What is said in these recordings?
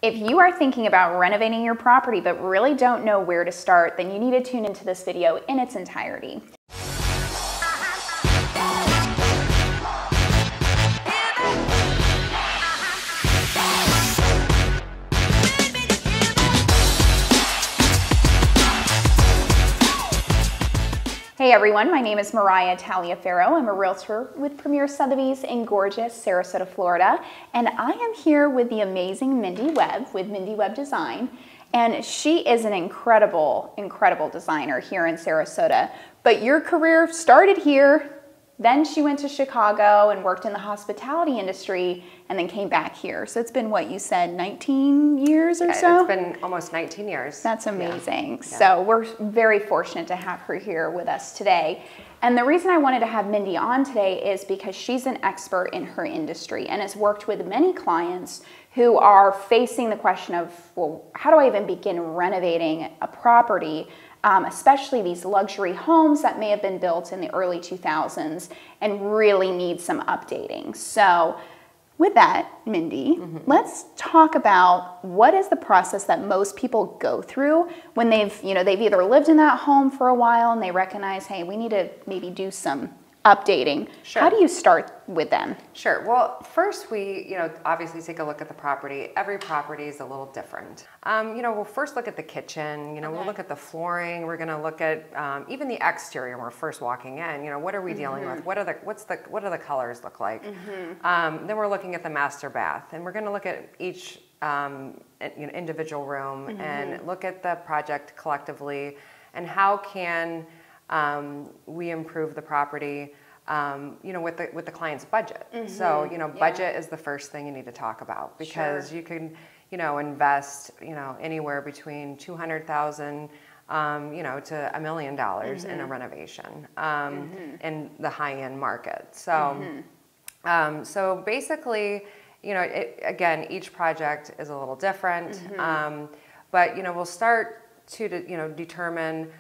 If you are thinking about renovating your property but really don't know where to start, then you need to tune into this video in its entirety. Hey everyone, my name is Mariah Taliaferro. I'm a realtor with Premier Sotheby's in gorgeous Sarasota, Florida. And I am here with the amazing Mindy Webb with Mindy Webb Design. And she is an incredible, incredible designer here in Sarasota. But your career started here, then she went to Chicago and worked in the hospitality industry and then came back here. So it's been what you said, 19 years or so? It's been almost 19 years. That's amazing. Yeah. So we're very fortunate to have her here with us today. And the reason I wanted to have Mindy on today is because she's an expert in her industry and has worked with many clients who are facing the question of, well, how do I even begin renovating a property? Especially these luxury homes that may have been built in the early 2000s and really need some updating. So with that, Mindy, let's talk about what is the process that most people go through when they've either lived in that home for a while and they recognize, hey, we need to maybe do some updating. Sure. How do you start with them? Sure. Well, first we, obviously take a look at the property. Every property is a little different. We'll first look at the kitchen. We'll look at the flooring. We're going to look at even the exterior when we're first walking in. What are we dealing with? What do the colors look like? Then we're looking at the master bath, and we're going to look at each individual room and look at the project collectively and how can we improve the property, with the client's budget. So, budget is the first thing you need to talk about because you can, invest, anywhere between $200,000, to $1 million in a renovation, in the high-end market. So, so basically, again, each project is a little different, but, we'll start to, determine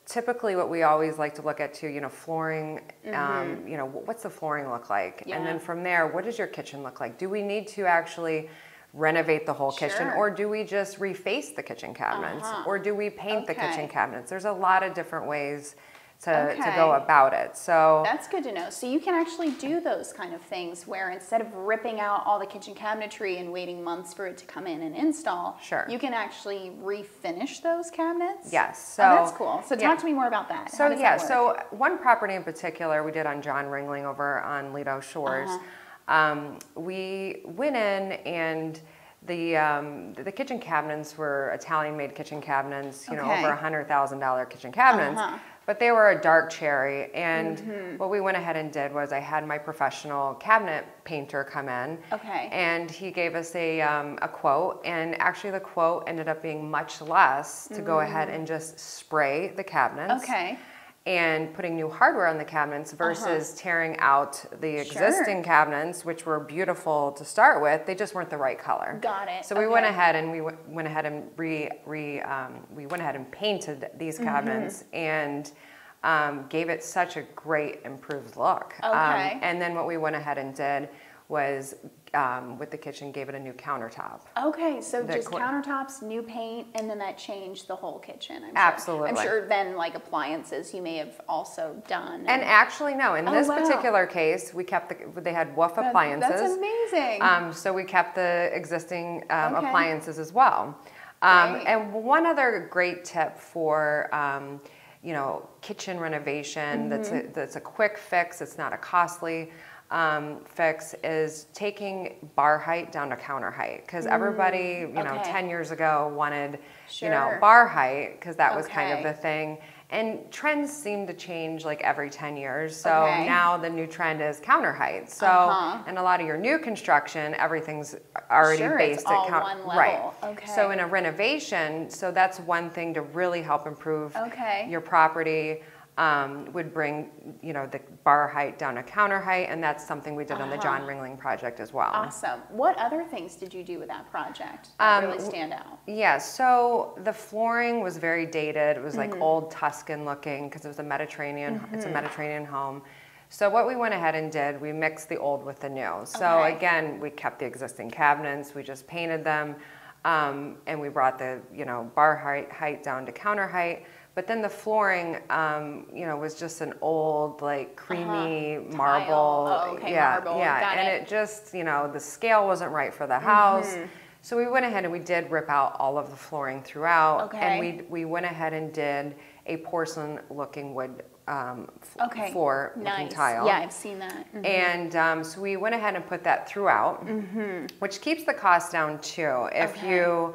typically what we always like to look at too, flooring, what's the flooring look like? And then from there, what does your kitchen look like? Do we need to actually renovate the whole kitchen, or do we just reface the kitchen cabinets? Or do we paint the kitchen cabinets? There's a lot of different ways to go about it. So that's good to know. So you can actually do those kind of things where instead of ripping out all the kitchen cabinetry and waiting months for it to come in and install, you can actually refinish those cabinets? Yes. So that's cool. So talk to me more about that. So so one property in particular we did on John Ringling over on Lido Shores. We went in and the kitchen cabinets were Italian-made kitchen cabinets, over $100,000 kitchen cabinets. But they were a dark cherry, and what we went ahead and did was I had my professional cabinet painter come in, and he gave us a quote, and actually the quote ended up being much less to go ahead and just spray the cabinets. And putting new hardware on the cabinets versus tearing out the existing cabinets, which were beautiful to start with. They just weren't the right color. Got it. So we went ahead and we went ahead and painted these cabinets and gave it such a great improved look. And then what we went ahead and did was with the kitchen, gave it a new countertop. So just countertops, new paint, and then that changed the whole kitchen. Absolutely. I'm sure then like appliances you may have also done. And actually, no, in this particular case, we kept they had woof appliances. That's amazing. So we kept the existing appliances as well. And one other great tip for kitchen renovation that's a quick fix, it's not a costly fix, is taking bar height down to counter height, because everybody 10 years ago wanted bar height because that was kind of the thing, and trends seem to change like every 10 years. So now the new trend is counter height. So and a lot of your new construction, everything's already based at one level. So in a renovation, so that's one thing to really help improve your property. Would bring, the bar height down to counter height, and that's something we did on the John Ringling project as well. Awesome. What other things did you do with that project that really stand out? Yeah, so the flooring was very dated. It was like old Tuscan looking because it was a Mediterranean, it's a Mediterranean home. So what we went ahead and did, we mixed the old with the new. So again, we kept the existing cabinets, we just painted them, and we brought the, you know, bar height down to counter height. But then the flooring, you know, was just an old, like, creamy marble. Oh, okay, marble. Yeah, Got and it just, you know, the scale wasn't right for the house. So we went ahead and we did rip out all of the flooring throughout. And we went ahead and did a porcelain-looking wood floor looking tile. Yeah, I've seen that. And so we went ahead and put that throughout, which keeps the cost down too. If you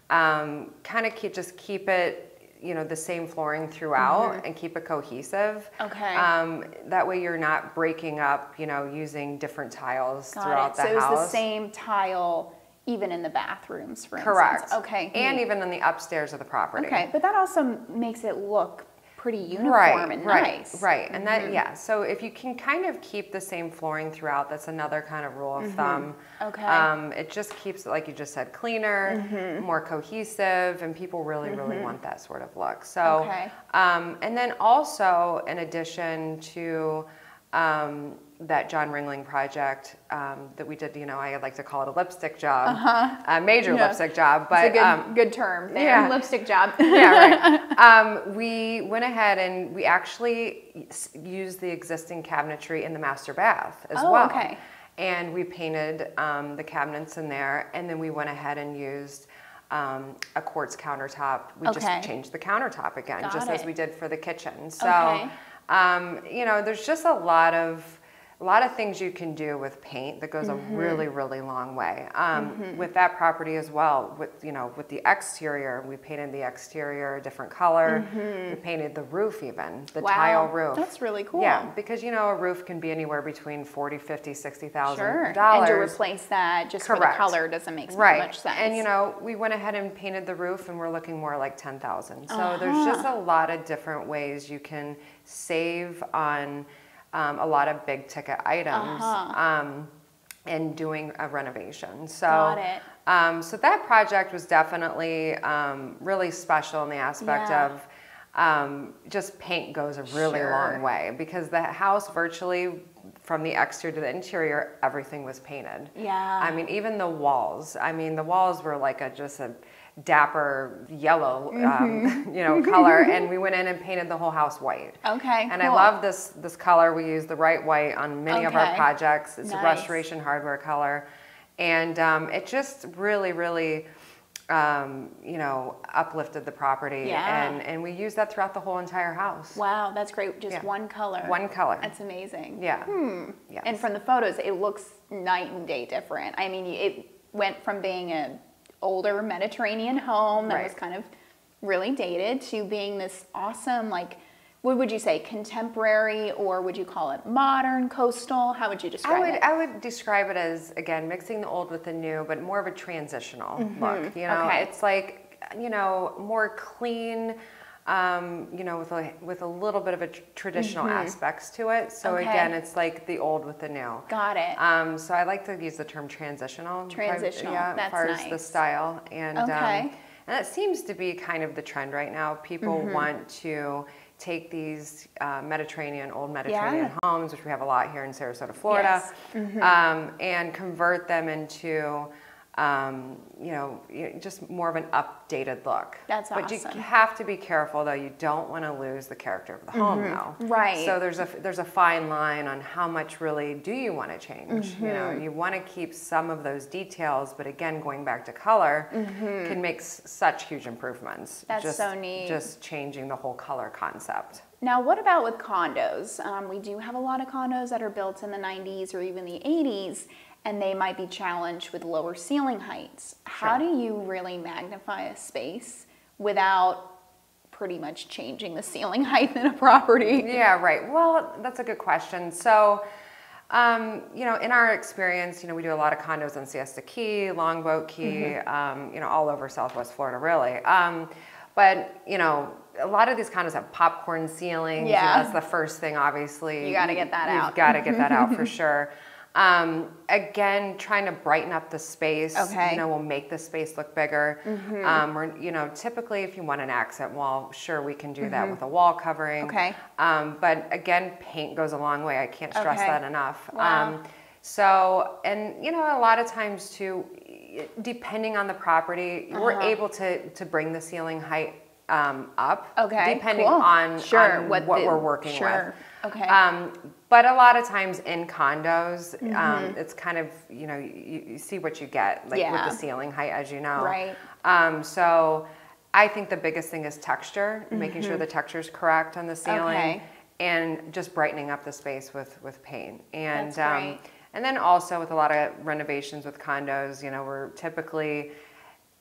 kind of keep it, you know, the same flooring throughout and keep it cohesive. That way you're not breaking up, you know, using different tiles throughout the house. So it's the same tile even in the bathrooms, for instance. Okay. And even in the upstairs of the property. Okay, but that also makes it look pretty uniform and nice. Right, and that, yeah, so if you can kind of keep the same flooring throughout, that's another kind of rule of thumb. It just keeps it, like you just said, cleaner, more cohesive, and people really, really want that sort of look. So, and then also, in addition to that John Ringling project that we did, you know, I like to call it a lipstick job, a major lipstick job, but it's a good term there, lipstick job. We went ahead and we actually used the existing cabinetry in the master bath as well. And we painted the cabinets in there, and then we went ahead and used a quartz countertop. We just changed the countertop again, as we did for the kitchen. So, you know, there's just a lot of things you can do with paint that goes a really, really long way. With that property as well, with the exterior, we painted the exterior a different color. We painted the roof even, the tile roof. That's really cool. Yeah, because, you know, a roof can be anywhere between $40,000, $50,000, $60,000. And to replace that just for the color doesn't make much sense. And, you know, we went ahead and painted the roof and we're looking more like $10,000. So there's just a lot of different ways you can save on a lot of big ticket items and doing a renovation. So, so that project was definitely really special in the aspect of just paint goes a really long way, because the house virtually from the exterior to the interior, everything was painted. I mean, even the walls. I mean, the walls were like just a dapper yellow, you know, color, and we went in and painted the whole house white. And I love this color. We use the right white on many of our projects. It's a restoration hardware color, and it just really, really, you know, uplifted the property, and we use that throughout the whole entire house. Wow, that's great. Just one color. One color. That's amazing. Yes. And from the photos, it looks night and day different. I mean, it went from being a older Mediterranean home that was kind of really dated to being this awesome, like, what would you say, contemporary, or would you call it modern, coastal? How would you describe it? I would describe it as, again, mixing the old with the new, but more of a transitional look. You know, it's like, you know, more clean, you know, with a little bit of a traditional aspects to it. So again, it's like the old with the new. Got it. So I like to use the term transitional. Transitional, that's as far as the style. And that seems to be kind of the trend right now. People want to take these old Mediterranean homes, which we have a lot here in Sarasota, Florida, and convert them into you know, just more of an updated look. That's awesome. But you have to be careful, though. You don't want to lose the character of the home, though. Right. So there's a fine line on how much really do you want to change. You know, you want to keep some of those details, but again, going back to color can make such huge improvements. That's so neat. Just changing the whole color concept. Now, what about with condos? We do have a lot of condos that are built in the 90s or even the 80s, and they might be challenged with lower ceiling heights. How do you really magnify a space without pretty much changing the ceiling height in a property? Yeah, right. Well, that's a good question. So, you know, in our experience, you know, we do a lot of condos in Siesta Key, Longboat Key, you know, all over Southwest Florida, really. But, you know, a lot of these condos have popcorn ceilings. Yeah. That's the first thing, obviously. You got to get that out. You've got to get that out for sure. Again, trying to brighten up the space, Okay. you know, will make the space look bigger. Or, you know, typically if you want an accent wall, sure, we can do that with a wall covering. Okay. But again, paint goes a long way. I can't stress Okay. that enough. Wow. So, and you know, a lot of times too, depending on the property, we're able to bring the ceiling height up, Okay, depending cool. on, Sure, on what what the- we're working sure. with. Okay. But a lot of times in condos, it's kind of, you know, you see what you get, like with Yeah. the ceiling height, as you know. Right. So I think the biggest thing is texture, making sure the texture is correct on the ceiling, Okay. and just brightening up the space with paint. And That's great. and then also with a lot of renovations with condos, you know, we're typically,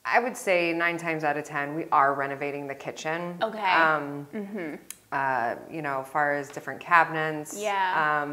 I would say 9 times out of 10, we are renovating the kitchen. Okay. You know, as far as different cabinets. Yeah.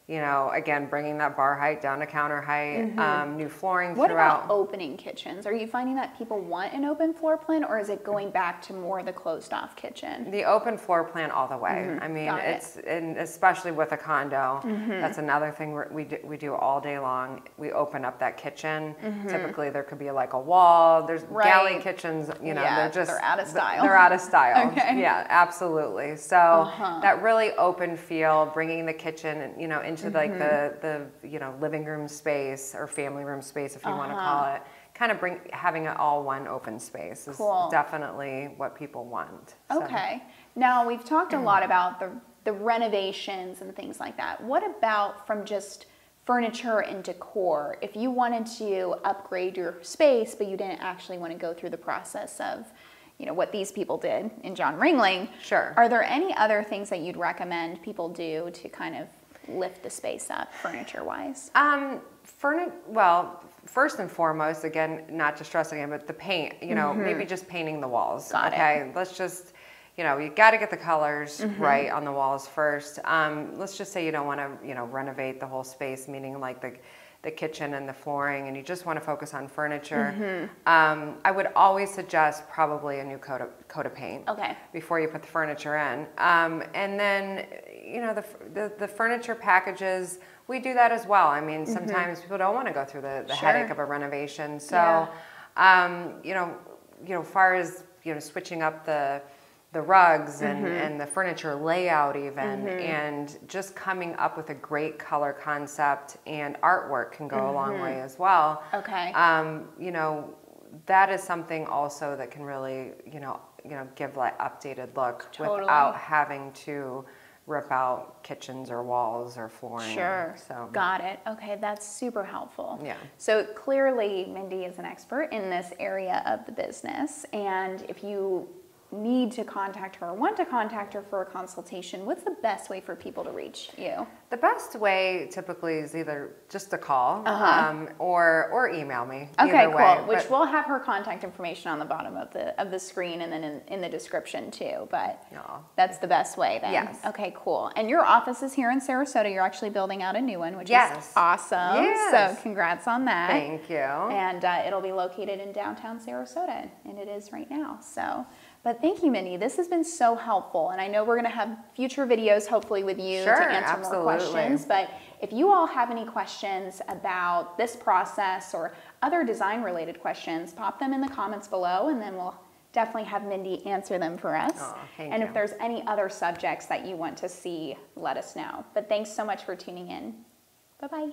You know, again, bringing that bar height down to counter height, new flooring What throughout. about opening kitchens? Are you finding that people want an open floor plan, or is it going back to more the closed off kitchen? The open floor plan all the way. I mean, Got it. it's, and especially with a condo, that's another thing we do all day long. We open up that kitchen. Typically there could be like a wall. There's galley Right. kitchens, you know, Yeah, they're just, they're out of style. They're out of style. Okay. Yeah, absolutely. So that really open feel, bringing the kitchen, you know, into like the you know, living room space or family room space, if you want to call it, kind of having it all one open space is Cool. definitely what people want. So. Okay. Now we've talked a lot about the renovations and things like that. What about from just furniture and decor? If you wanted to upgrade your space, but you didn't actually want to go through the process of, you know, what these people did in John Ringling. Sure. Are there any other things that you'd recommend people do to kind of lift the space up furniture-wise? Well, first and foremost, again, not to stress again, but the paint, you know, maybe just painting the walls. Got it. Okay, let's just, you know, you got to get the colors right on the walls first. Let's just say you don't want to, you know, renovate the whole space, meaning like the kitchen and the flooring, and you just want to focus on furniture. I would always suggest probably a new coat of paint. Okay. Before you put the furniture in. And then, you know, the furniture packages, we do that as well. I mean, sometimes people don't want to go through the headache of a renovation. So, you know, as far as, you know, switching up the rugs and the furniture layout even, and just coming up with a great color concept and artwork can go a long way as well. Okay. You know, that is something also that can really, you know, give that updated look without having to rip out kitchens or walls or flooring. Sure. So Got it. Okay, that's super helpful. Yeah. So clearly Mindy is an expert in this area of the business, and if you need to contact her or want to contact her for a consultation, what's the best way for people to reach you? The best way typically is either just a call or email me. Okay, either way. cool. Which we'll have her contact information on the bottom of the screen and then in the description too. But that's the best way then. Yes. Okay, cool. And your office is here in Sarasota. You're actually building out a new one, which is awesome. Yes. So congrats on that. Thank you. And it'll be located in downtown Sarasota, and it is right now. So. But thank you, Mindy. This has been so helpful, and I know we're going to have future videos, hopefully, with you to answer more questions. But if you all have any questions about this process or other design-related questions, pop them in the comments below, and then we'll definitely have Mindy answer them for us. Thank you. If there's any other subjects that you want to see, let us know. But thanks so much for tuning in. Bye-bye.